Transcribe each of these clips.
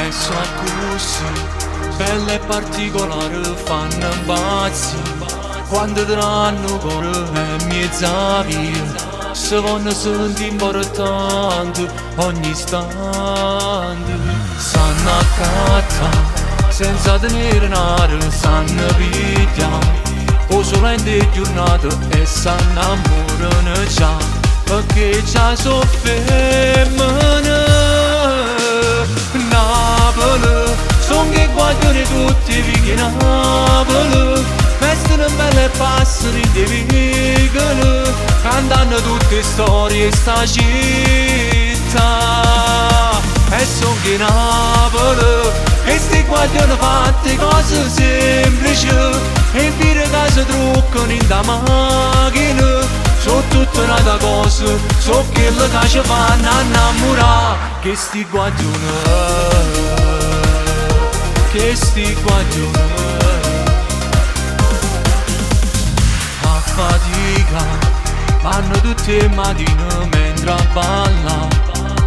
E so così, belle e particolari fanno impazzire. Quando danno cuore e mezza via, se vanno sentire importante ogni istante. Sanno accattare, senza tenere nare, sanno pigliare o solamente giornate e s'annamorano già, perché già so femmine. Napoli, son che guardano tutti i figli Napoli, vestono belle e passano in dei vicoli, cantano tutte storie sta città. E son che Napoli, e sti guardano fatte cose semplici, e dire che si truccano in da macchina. So tutta un'altra cosa, so quello che ci fanno innamorare. Che sti guardano, che sti guardano. A fatica, vanno tutte le mattine mentre ballano,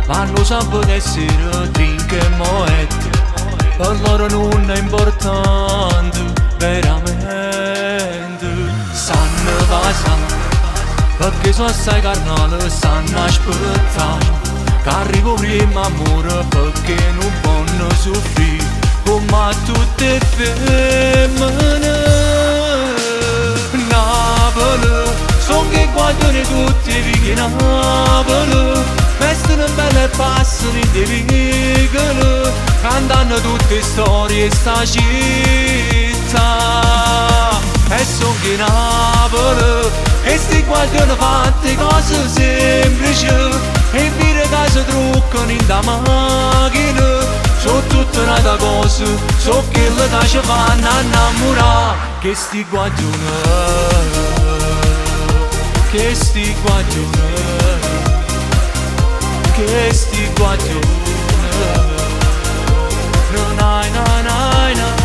vanno sempre d'essere drink e moette, per loro non è importante, veramente. Sanno passare, perché sono assai carnale, sanno aspettare che arrivo prima amore, perché non possono soffrire come a tutte le femmine. Napoli, son che guardano tutti i figli Napoli, vestono belle e passano in dei vicoli, cantano tutte storie sta città. E son che Napoli, e sti guardano fatte cose semplici, e dire che si truccano in da macchina. So tutta un'altra cosa, so quello che ci fanno innamorare. Che sti guardano, che sti guardano, che sti guardano. No, no, no, no, no.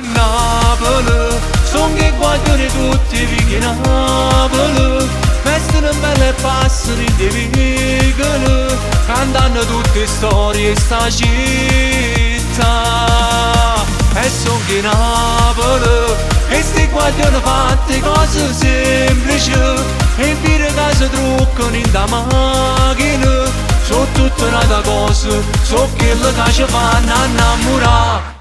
Napoli, son che guardano tutti i figli Napoli, vestono belle e passano in dei vicoli, cantano tutte storie sta città. E son che Napoli, e sti guardano fatte cose semplici, e dire che si truccano in da macchina. So tutta un'altra cosa, so quello che ci fanno innamorare.